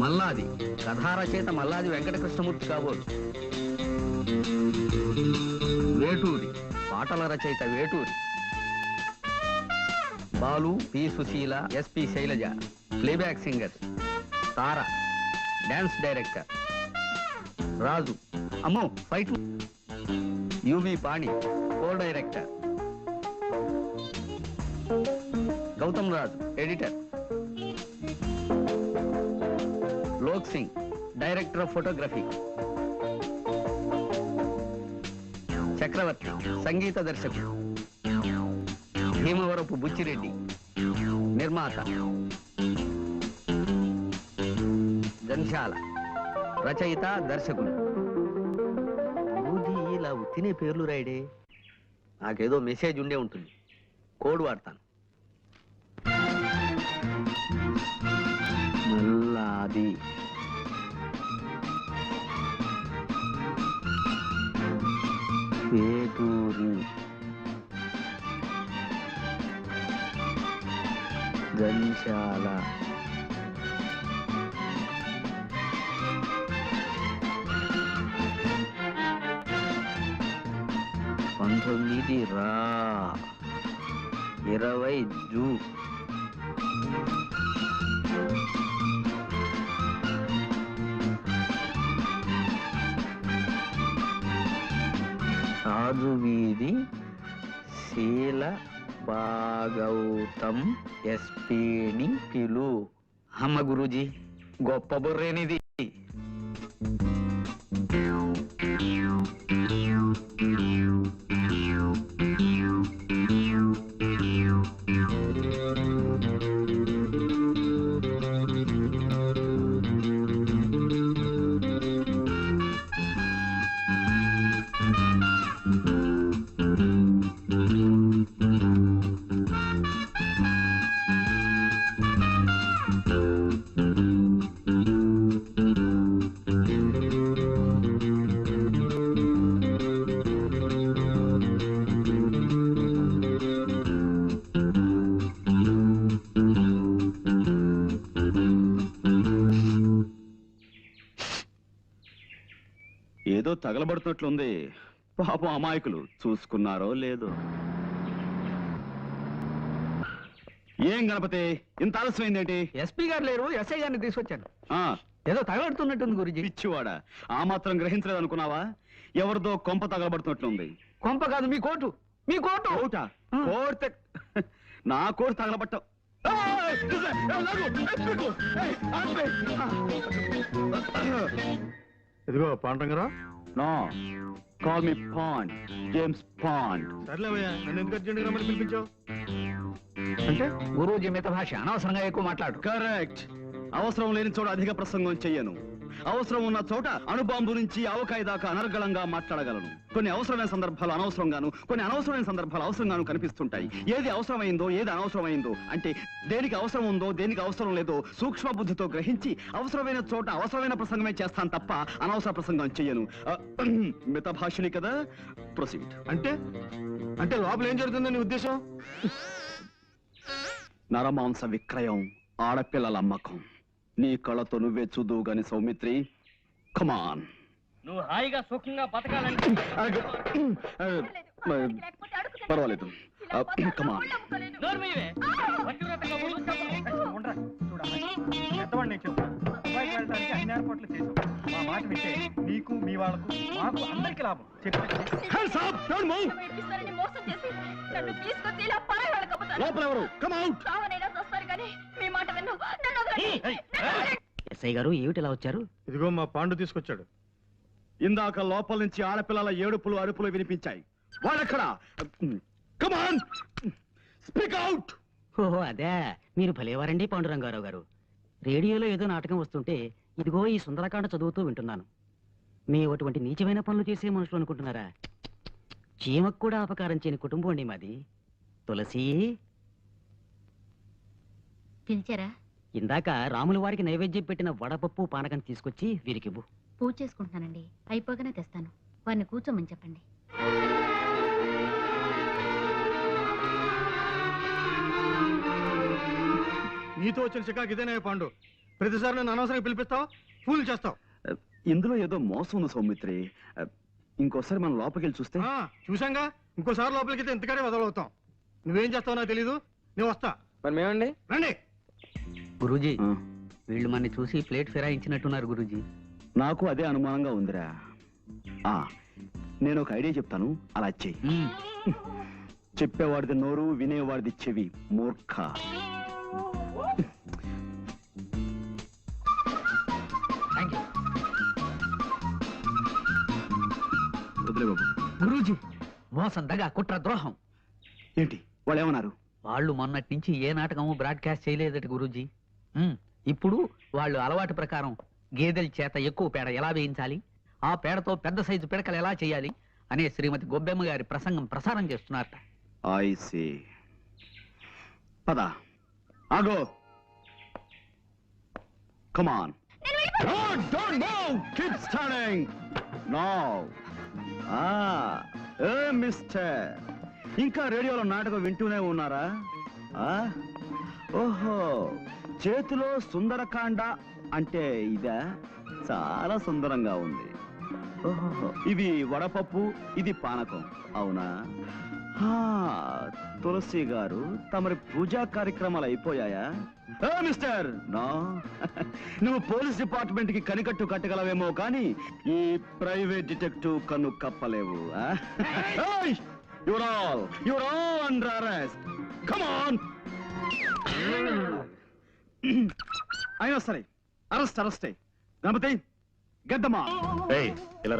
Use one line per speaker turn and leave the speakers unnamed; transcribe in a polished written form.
మల్లాది కథారచయిత మల్లాది వెంకటకృష్ణమూర్తి కాబోలు. వేటూరి పాటల రచయిత Veturi. Balu P Susheela, S P Sailaja playback singer. Tara dance director. Raju అమ్మో fight. U V Pani co director. Gautam Raju editor. Lok Singh director of photography. Chakravarthi సంగీత దర్శకుడు. భీమవరపు బుచ్చిరెడ్డి నిర్మాత. జంధ్యాల రచయిత దర్శకుడు. ఇలా తినే పేర్లు రాయడే. నాకేదో మెసేజ్ ఉండే ఉంటుంది, కోడ్ వాడతాను. మల్లాది వేటూరి జంధ్యాల రా 20 జూన్. రాజు వీధి శీల భాగౌతం ఎస్పీని పిలు. అమ్మ గురూజీ గొప్ప బుర్రేనిది.
ఏదో తగలబడుతున్నట్లుంది. పాపం అమాయకులు చూసుకున్నారో లేదో. ఏం గణపతి ఇంత ఆలస్యమైందేంటి?
ఎస్పీ గారు లేరు, ఎస్ఐ గారిని తీసుకొచ్చాను. ఏదో తగలబడుతున్నట్టుంది గురించి.
పిచ్చివాడా, ఆ మాత్రం గ్రహించలేదు అనుకున్నావా? ఎవరిదో కొంప తగలబడుతున్నట్లుంది.
కొంప కాదు, మీ కోటు. మీ కోటు.
కోటా? కోర్తే నా కోటు తగలబట్టావు.
ఇదిగో పాండంగరా.
No, call me Pond, James Pond.
సర్లేవయ్యా, నన్ను ఎందుకు అర్జెంట్ గా పిలిపించావు?
అంటే గురూజీ మిత భాష, అనవసరంగా ఎక్కువ మాట్లాడు.
కరెక్ట్. అవసరం లేని చోట అధిక ప్రసంగం చెయ్యను. అవసరం ఉన్న చోట అణుబాంబు నుంచి ఆవకాయ దాకా అనర్గళంగా మాట్లాడగలను. కొన్ని అవసరమైన సందర్భాలు అనవసరంగాను, కొన్ని అనవసరమైన సందర్భాలు అవసరంగాను కనిపిస్తుంటాయి. ఏది అవసరమైందో ఏది అనవసరమైందో, అంటే దేనికి అవసరం ఉందో దేనికి అవసరం లేదో సూక్ష్మ బుద్ధితో గ్రహించి అవసరమైన చోట అవసరమైన ప్రసంగమే చేస్తాను తప్ప అనవసర ప్రసంగం చెయ్యను. మిత భాషని కదా. ప్రొసీడ్.
అంటే అంటే లోపల ఏం జరుగుతుందని నీ ఉద్దేశం?
నరమాంస విక్రయం, ఆడపిల్లల అమ్మకం. నీ కళ్ళతో నువ్వే చూదువు గాని సౌమిత్రి. కమాన్.
నువ్వు హాయిగా సుఖంగా బతకాలంటే
పర్వాలేదు. కమాన్.
నోరు మీవే. పతివ్రతగా ముందు చెప్పు.
పెద్దవాడిని చెప్పు. దుబాయ్కి వెళ్ళడానికి అన్ని ఏర్పాట్లు చేసాం. మా మాట వింటే నీకు మీ వాళ్ళకు మాకు అందరికి లాభం.
Hands up! Don't move! లోపల ఎవరు? Come out!
ఎస్ఐ గారు ఏమిటి ఇలా వచ్చారు?
ఇదిగో మా పాండు తీసుకొచ్చాడు.
ఇందాక లోపల నుంచి ఆడపిల్లల ఏడుపులు అరుపులు వినిపించాయి. వాళ్ళెక్కడా? కమాన్, స్పీక్ అవుట్.
ఓహో అదే, మీరు భలేవారండి పాండురంగారావు గారు. రేడియోలో ఏదో నాటకం వస్తుంటే ఇదిగో ఈ సుందరకాండ చదువుతూ వింటున్నాను. మీ అటువంటి నీచమైన పనులు చేసే మనుషులు అనుకుంటున్నారా? చీమకు కూడా అపకారం చేయని కుటుంబం అండి మాది. తులసి,
పిలిచారా?
ఇందాక రాముల వారికి నైవేద్యం పెట్టిన వడపప్పు పానకం తీసుకొచ్చి వీరికివ్వు.
పూజ చేసుకుంటున్నానండి, అయిపోగానే తెస్తాను. వారిని కూర్చోమని చెప్పండి.
నీతో వచ్చిన చికాకు ఇదేనా పాండు? ప్రతిసారి నన్ను అనవసరంగా పిలిపిస్తావు, ఫూల్ చేస్తావు.
ఇందులో ఏదో మోసం ఉంది సౌమిత్రి. ఇంకోసారి మనం లోపలికి వెళ్ళి చూస్తే.
చూసాంగా, ఇంకోసారి లోపలికి అయితే ఎంతకనే వదలవుతాం. నువ్వేం చేస్తావు నాకు తెలీదు, నేను వస్తా.
మరి మేమండి
రండి.
గురూజీ, వీళ్ళు మనని చూసి ప్లేట్ ఫిరాయించినట్టున్నారు గురూజీ.
నాకు అదే అనుమానంగా ఉందిరా. నేను ఒక ఐడియా చెప్తాను, అలా చెయ్యి. చెప్పేవాడిది నోరు, వినేవాడిది చెవి. మూర్ఖ. వదిలే బాబు.
గురూజీ, మోసం, దగా, కుట్ర, ద్రోహం.
ఏంటి వాళ్ళు ఏమన్నారు?
వాళ్ళు మొన్నటి నుంచి ఏ నాటకము బ్రాడ్కాస్ట్ చేయలేదట గురూజీ. ఇప్పుడు వాళ్ళు అలవాటు ప్రకారం గేదెల చేత ఎక్కువ పేడ ఎలా వేయించాలి, ఆ పేడతో పెద్ద సైజు పిడకలు ఎలా చేయాలి అనే శ్రీమతి గొబ్బెమ్మ గారి ప్రసంగం ప్రసారం చేస్తున్నారట.
I see. పద. ఆగో. Come on. Don't move. Keep standing. Now. Mister, ఇంకా రేడియోలో నాటకం వింటూనే ఉన్నారా? ఓహో, చేతిలో సుందరకాండ అంటే ఇదా? చాలా సుందరంగా ఉంది. ఓహో, ఇవి వడపప్పు, ఇది పానకం, అవునా? తులసి గారు, తమరి పూజా కార్యక్రమాలు అయిపోయాయా? Mister, no. నువ్వు పోలీస్ డిపార్ట్మెంట్ కి కనికట్టు కట్టగలవేమో కానీ ఈ ప్రైవేట్ డిటెక్టివ్ కన్ను కప్పలేవు. You're all under arrest. Come on. అయినా సరే, arrest. Ganapathi, get them on.
ఇలా